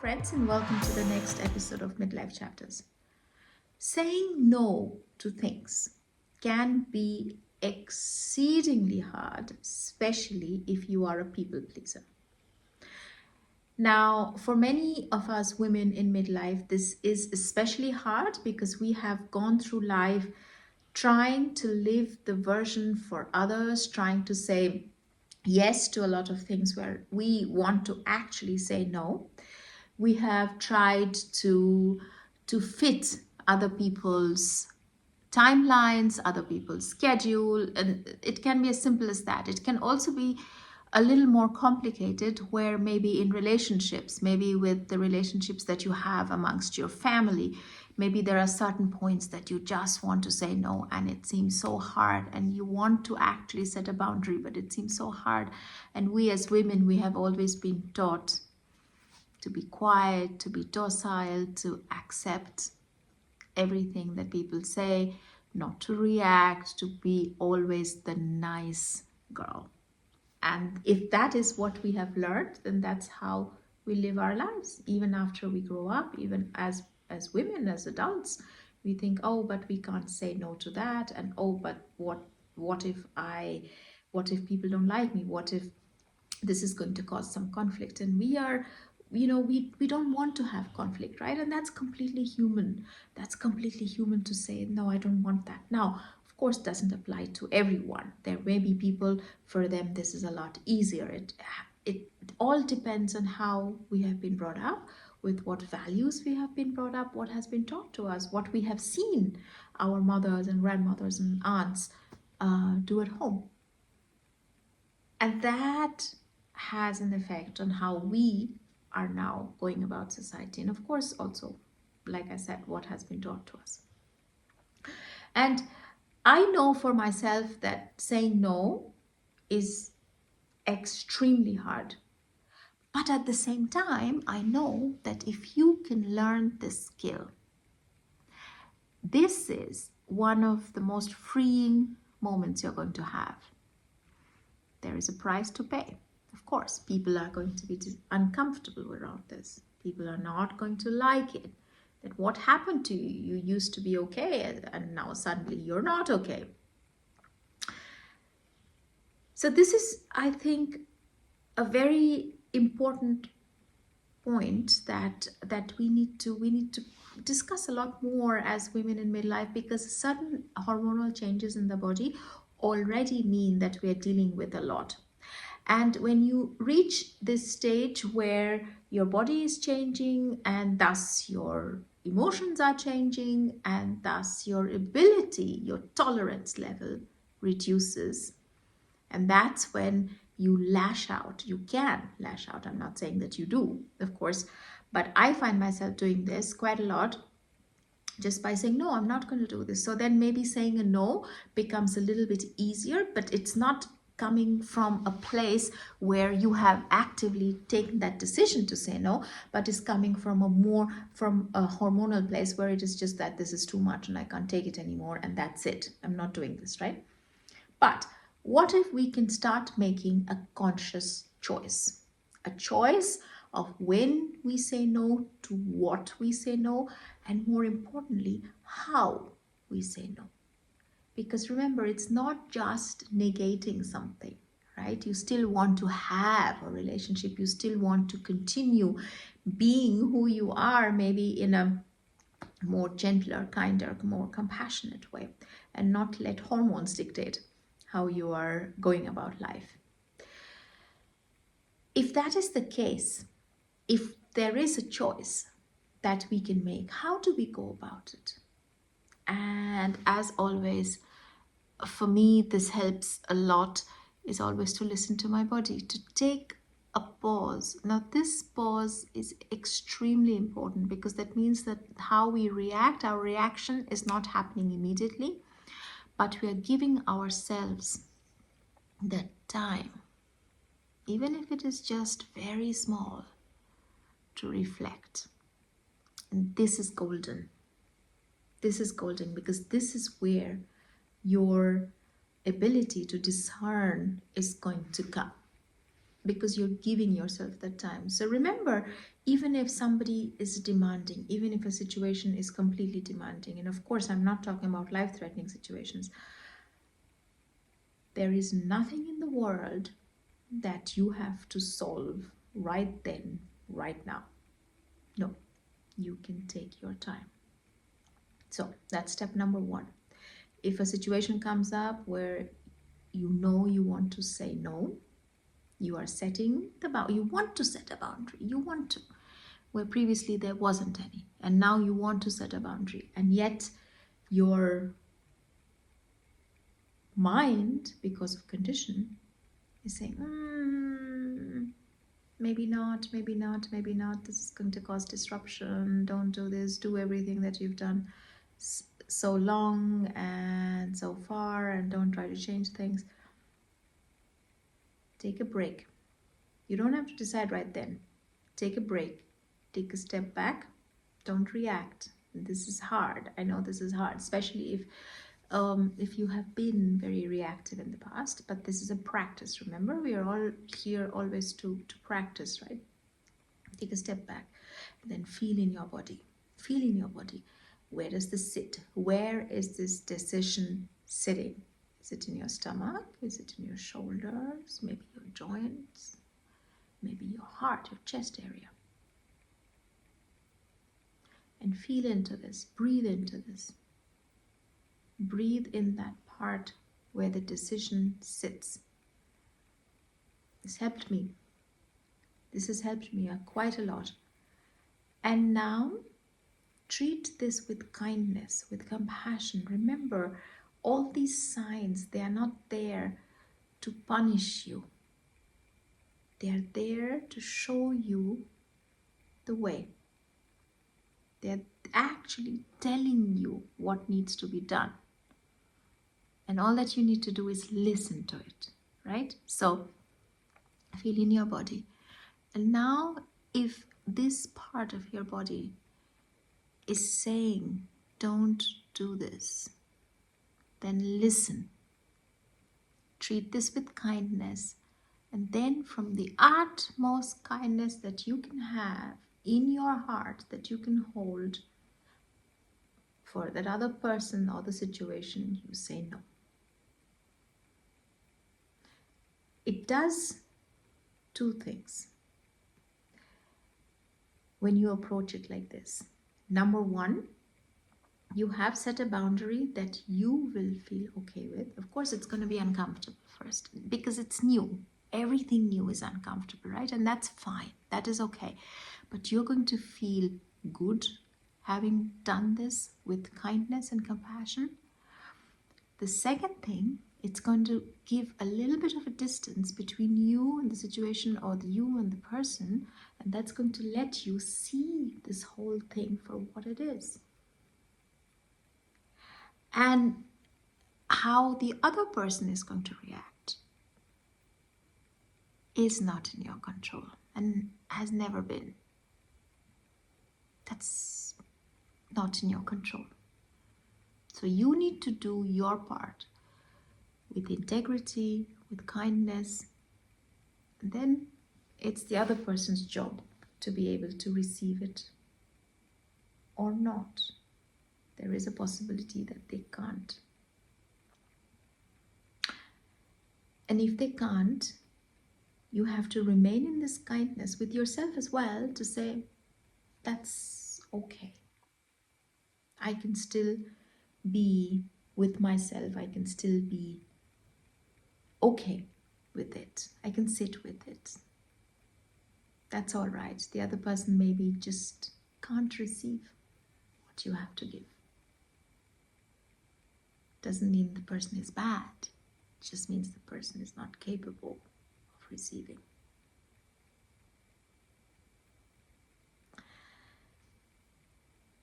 friends, and welcome to the next episode of Midlife Chapters. Saying no to things can be exceedingly hard, especially if you are a people pleaser. Now, for many of us women in midlife, this is especially hard because we have gone through life trying to live the version for others, trying to say yes to a lot of things where we want to actually say no. We have tried to fit other people's timelines, other people's schedule, and it can be as simple as that. It can also be a little more complicated where maybe in relationships, maybe with the relationships that you have amongst your family, maybe there are certain points that you just want to say no and it seems so hard and you want to actually set a boundary, but it seems so hard. And we as women, we have always been taught to be quiet, to be docile, to accept everything that people say, not to react, to be always the nice girl. And if that is what we have learned, then that's how we live our lives. Even after we grow up, even as women, as adults, we think, oh, but we can't say no to that, and oh, but what if what if people don't like me? What if this is going to cause some conflict? And we don't want to have conflict, right? And that's completely human. That's completely human to say no, I don't want that. Now, of course, doesn't apply to everyone. There may be people, for them this is a lot easier. It all depends on how we have been brought up, with what values we have been brought up, what has been taught to us, what we have seen our mothers and grandmothers and aunts do at home. And that has an effect on how we are now going about society. And of course, also, like I said, what has been taught to us. And I know for myself that saying no is extremely hard. But at the same time, I know that if you can learn this skill, this is one of the most freeing moments you're going to have. There is a price to pay. Of course, people are going to be uncomfortable around this. People are not going to like it. That what happened to you? You used to be okay and now suddenly you're not okay. So this is, I think, a very important point that we need to discuss a lot more as women in midlife, because sudden hormonal changes in the body already mean that we are dealing with a lot. And when you reach this stage where your body is changing and thus your emotions are changing and thus your ability, your tolerance level reduces, and that's when you lash out. You can lash out. I'm not saying that you do, of course, but I find myself doing this quite a lot, just by saying, no, I'm not going to do this. So then maybe saying a no becomes a little bit easier, but it's not coming from a place where you have actively taken that decision to say no, but is coming from a hormonal place where it is just that this is too much and I can't take it anymore, and that's it. I'm not doing this, right? But what if we can start making a conscious choice? A choice of when we say no, to what we say no, and more importantly, how we say no. Because remember, it's not just negating something, right? You still want to have a relationship. You still want to continue being who you are, maybe in a more gentler, kinder, more compassionate way, and not let hormones dictate how you are going about life. If that is the case, if there is a choice that we can make, how do we go about it? And as always, for me, this helps a lot, is always to listen to my body, to take a pause. Now, this pause is extremely important because that means that how we react, our reaction is not happening immediately, but we are giving ourselves the time, even if it is just very small, to reflect. And this is golden. This is golden because this is where your ability to discern is going to come. because you're giving yourself that time. So remember, even if somebody is demanding, even if a situation is completely demanding, and of course I'm not talking about life-threatening situations, there is nothing in the world that you have to solve right then, right now. No, you can take your time. So that's step number one. If a situation comes up where you know you want to say no, you are setting the boundary, you want to set a boundary, you want to, where previously there wasn't any, and now you want to set a boundary, and yet your mind, because of condition, is saying, maybe not, maybe not, maybe not, this is going to cause disruption, don't do this, do everything that you've done so long and so far, and don't try to change things. Take a break. You don't have to decide right then. Take a break. Take a step back. Don't react. This is hard. I know this is hard, especially if you have been very reactive in the past. But this is a practice. Remember, we are all here always to practice, right? Take a step back, and then feel in your body. Feel in your body. Where does this sit? Where is this decision sitting? Is it in your stomach? Is it in your shoulders? Maybe your joints? Maybe your heart, your chest area. And feel into this. Breathe into this. Breathe in that part where the decision sits. This helped me. This has helped me quite a lot. And now treat this with kindness, with compassion. Remember, all these signs, they are not there to punish you. They are there to show you the way. They're actually telling you what needs to be done. And all that you need to do is listen to it, right? So feel in your body. And now if this part of your body is saying, don't do this, then listen. Treat this with kindness. And then from the utmost kindness that you can have in your heart, that you can hold for that other person or the situation, you say no. It does two things when you approach it like this. Number one, you have set a boundary that you will feel okay with. Of course, it's going to be uncomfortable first because it's new. Everything new is uncomfortable, right? And that's fine. That is okay. But you're going to feel good having done this with kindness and compassion. The second thing, it's going to give a little bit of a distance between you and the situation, or you and the person, and that's going to let you see this whole thing for what it is. And how the other person is going to react is not in your control and has never been. That's not in your control. So you need to do your part with integrity, with kindness, and then it's the other person's job to be able to receive it or not. There is a possibility that they can't. And if they can't, you have to remain in this kindness with yourself as well, to say, that's okay. I can still be with myself. I can still be okay with it. I can sit with it. That's all right. The other person maybe just can't receive what you have to give. Doesn't mean the person is bad. It just means the person is not capable of receiving.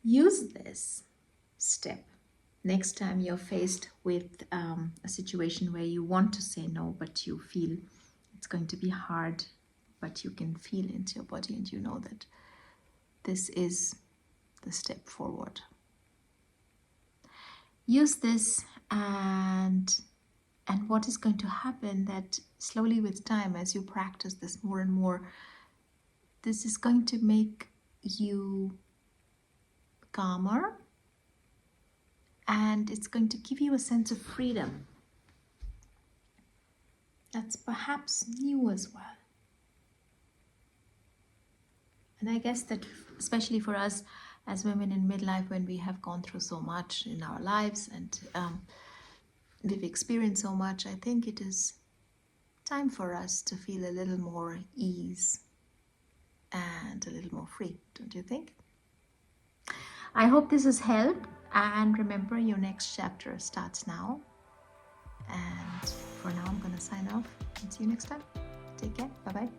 Use this step next time you're faced with a situation where you want to say no, but you feel it's going to be hard, but you can feel into your body and you know that this is the step forward. Use this, and And what is going to happen that slowly with time, as you practice this more and more, this is going to make you calmer, and it's going to give you a sense of freedom that's perhaps new as well. And I guess that, especially for us as women in midlife, when we have gone through so much in our lives and we've experienced so much, I think it is time for us to feel a little more ease and a little more free, don't you think? I hope this has helped, and remember, your next chapter starts now. And for now, I'm going to sign off and see you next time. Take care. Bye bye.